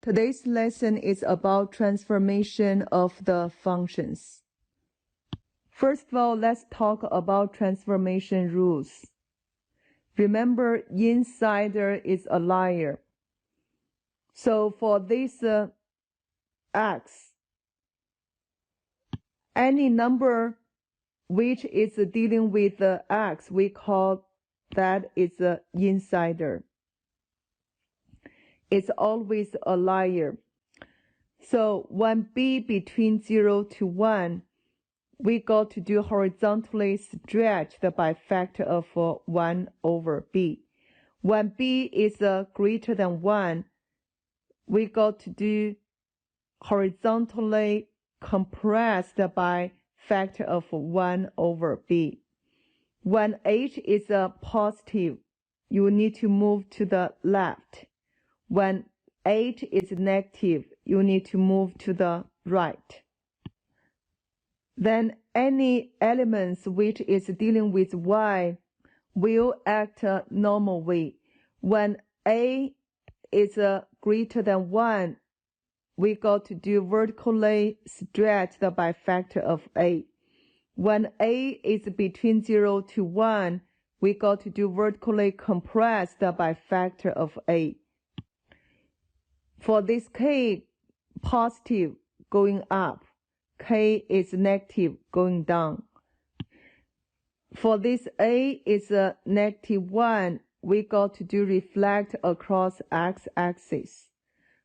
Today's lesson is about transformation of the functions. First of all, let's talk about transformation rules. Remember, insider is a liar. So for this x, any number which is dealing with x, we call that is an insider. It's always a liar. So when b between 0 to 1, we got to do horizontally stretched by factor of 1 over b. When b is greater than 1, we got to do horizontally compressed by factor of 1 over b. When h is positive, you need to move to the left. When h is negative, you need to move to the right. Then any elements which is dealing with y will act a normal way. When a is greater than 1, we got to do vertically stretched by factor of a. When a is between 0 to 1, we got to do vertically compressed by factor of a. For this k positive going up, k is negative going down. For this a is a negative 1, we got to do reflect across x-axis.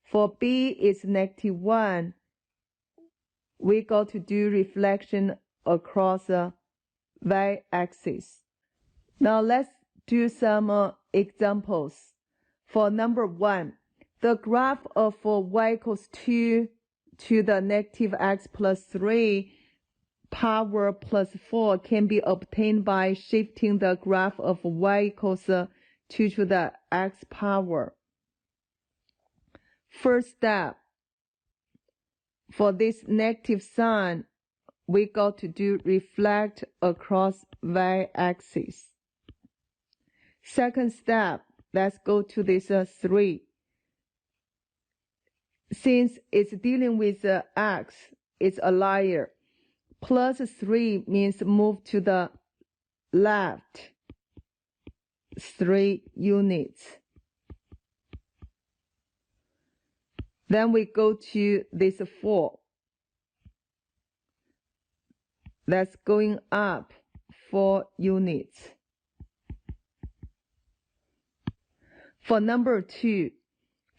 For b is negative 1, we got to do reflection across the y-axis. Now let's do some examples. For number 1, the graph of y equals 2 to the negative x plus 3 power plus 4 can be obtained by shifting the graph of y equals 2 to the x power. First step, for this negative sign, we got to do reflect across y-axis. Second step, let's go to this 3. Since it's dealing with x, it's a liar. Plus 3 means move to the left 3 units. Then we go to this 4. That's going up 4 units. For number 2,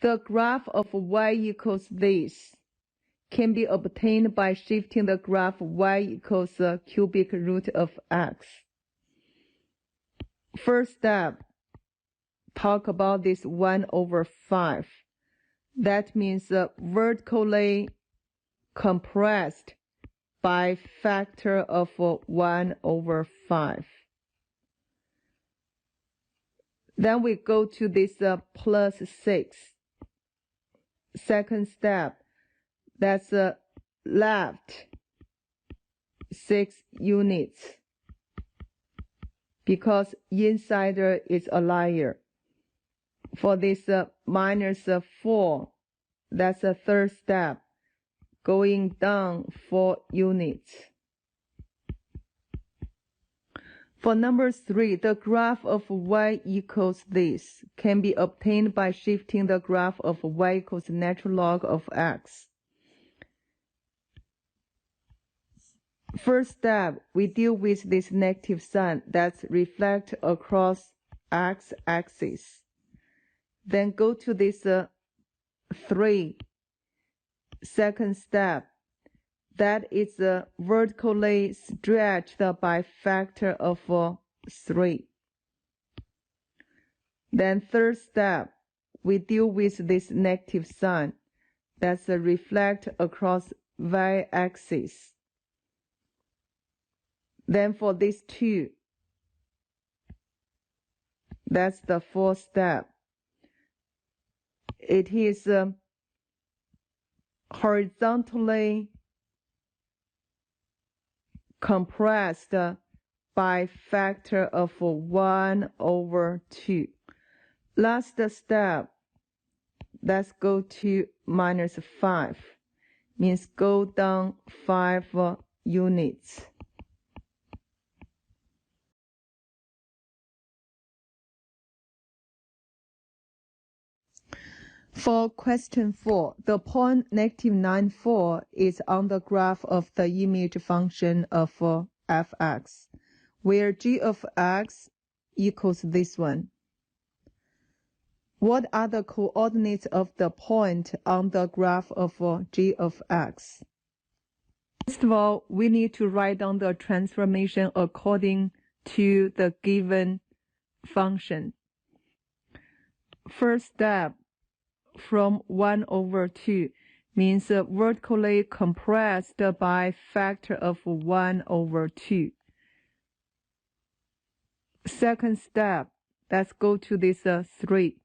the graph of y equals this can be obtained by shifting the graph y equals the cubic root of x. First step, talk about this 1 over 5. That means vertically compressed by factor of 1 over 5. Then we go to this plus 6. Second step, that's left 6 units, because insider is a liar. For this minus 4, that's the third step, going down 4 units. For number 3, the graph of y equals this can be obtained by shifting the graph of y equals natural log of x. First step, we deal with this negative sign that's reflect across x-axis. Then go to this 3. Second step, that is vertically stretched by factor of 3. Then third step, we deal with this negative sign that's reflect across y-axis. Then for this 2, that's the fourth step. It is horizontally compressed by factor of 1 over 2. Last step, let's go to minus 5 means go down 5 units. For question 4, the point -9, 4 is on the graph of the image function of fx, where g of x equals this one. What are the coordinates of the point on the graph of g of x? First of all, we need to write down the transformation according to the given function. First step, from 1 over 2 means vertically compressed by factor of 1 over 2. Second step, let's go to this 3.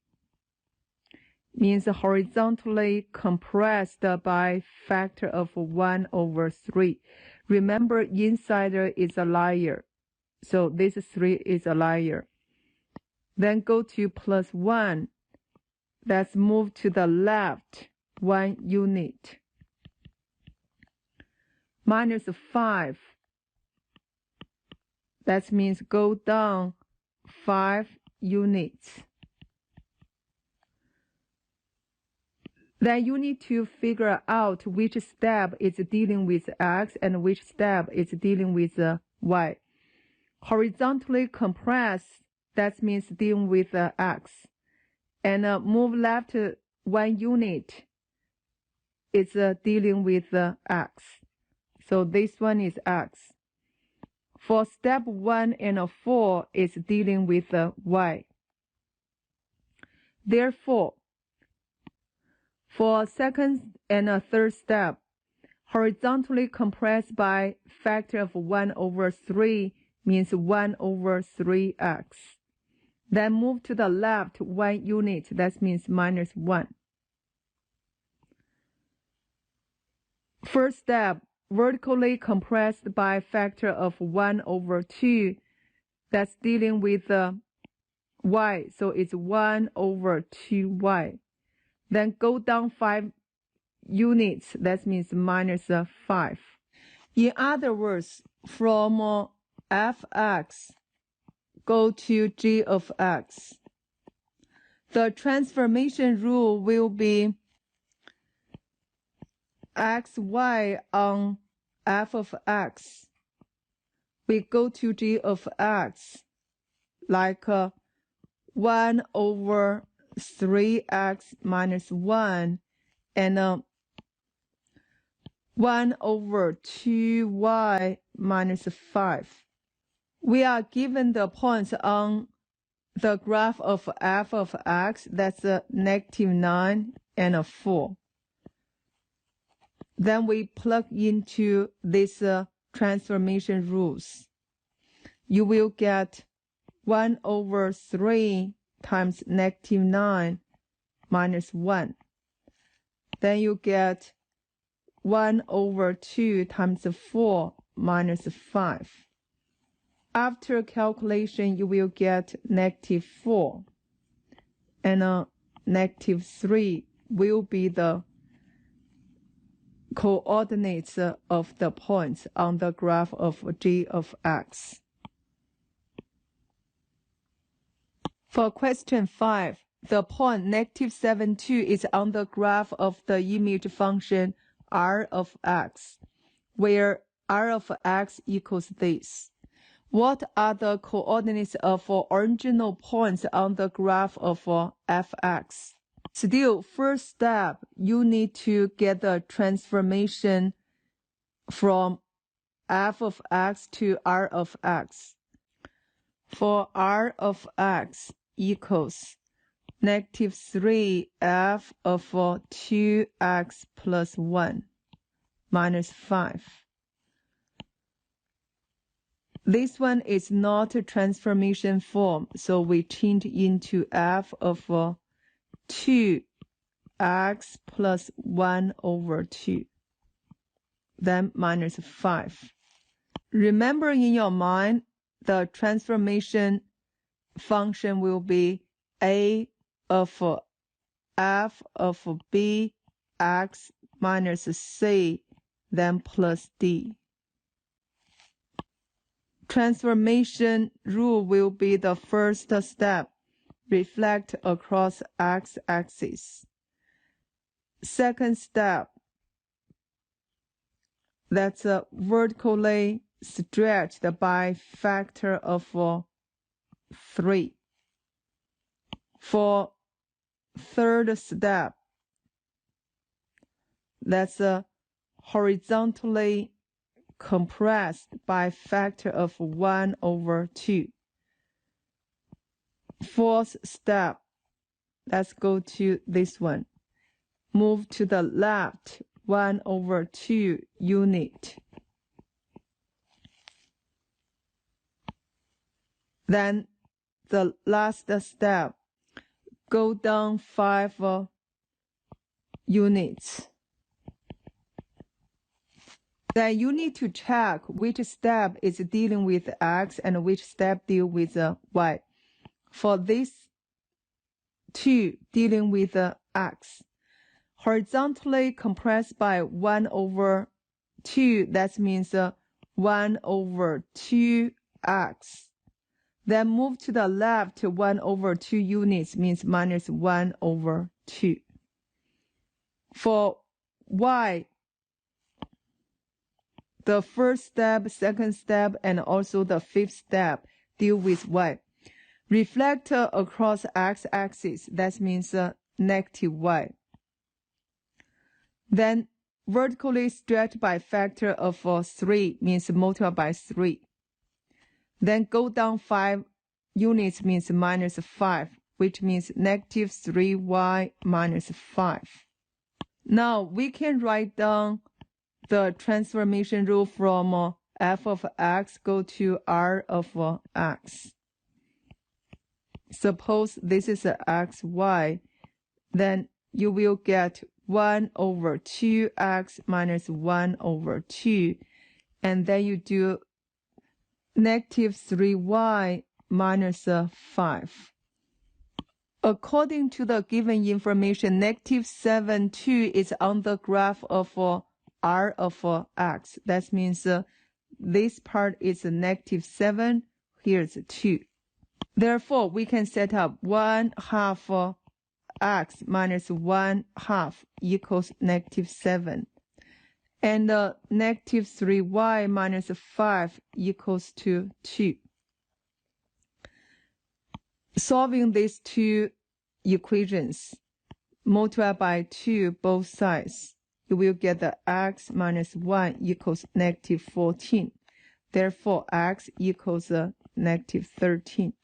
Means horizontally compressed by factor of 1 over 3. Remember, inside is a layer, so this 3 is a layer. Then go to plus 1. Let's move to the left 1 unit. Minus 5. That means go down 5 units. Then you need to figure out which step is dealing with x and which step is dealing with y. Horizontally compress, that means dealing with x. And move left 1 unit, it's dealing with x. So this one is x. For step 1 and 4, it's dealing with y. Therefore, for second and third step, horizontally compressed by factor of 1 over 3 means 1 over 3x. Then move to the left 1 unit, that means minus 1. First step, vertically compressed by factor of 1 over 2, that's dealing with y, so it's 1 over 2y. Then go down 5 units, that means minus 5. In other words, from fx, go to g of x. The transformation rule will be xy on f of x. We go to g of x like 1 over 3x minus 1 and 1 over 2y minus 5. We are given the points on the graph of f of x, that's -9 and 4. Then we plug into these transformation rules. You will get 1 over 3 times -9 minus 1. Then you get 1 over 2 times 4 minus 5. After calculation, you will get -4. And -3 will be the coordinates of the points on the graph of g of x. For question 5, the point -7, 2 is on the graph of the image function r of x, where r of x equals this. What are the coordinates of original points on the graph of fx? Still, first step, you need to get the transformation from f of x to r of x. For r of x equals -3f of 2x plus 1 minus 5. This one is not a transformation form, so we change into f of 2x plus 1 over 2, then minus 5. Remember in your mind, the transformation function will be a of f of b x minus c, then plus d. Transformation rule will be the first step, reflect across x-axis. Second step, that's vertically stretched by factor of 3. For third step, that's horizontally compressed by factor of 1/2. Fourth step, let's go to this one. Move to the left 1/2 unit. Then the last step, go down 5 units. Then you need to check which step is dealing with x and which step deal with y. For this two dealing with x, horizontally compressed by 1/2, that means 1/2x. Then move to the left 1/2 units means minus 1/2. For y, the first step, second step, and also the fifth step deal with y. Reflect across x-axis, that means negative y. Then vertically stretch by factor of 3 means multiply by 3. Then go down 5 units means minus 5, which means negative 3y minus 5. Now we can write down the transformation rule from f of x go to r of x. Suppose this is xy, then you will get 1/2x minus 1/2, and then you do negative 3y minus 5. According to the given information, negative 7, 2 is on the graph of r of x. That means this part is negative 7, here's 2. Therefore, we can set up 1/2 x minus 1/2 equals negative 7. And negative 3y minus 5 equals to 2. Solving these two equations, multiply by 2 both sides, you will get the x minus 1 equals negative 14. Therefore, x equals negative 13.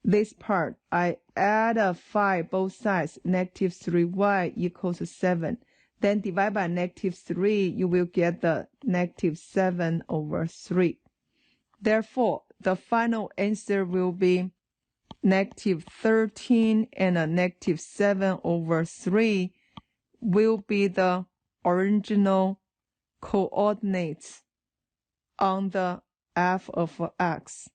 This part, I add a 5 both sides, negative 3y equals 7. Then divide by negative 3, you will get the negative 7/3. Therefore, the final answer will be negative 13 and a negative 7/3 will be the original coordinates on the f of x.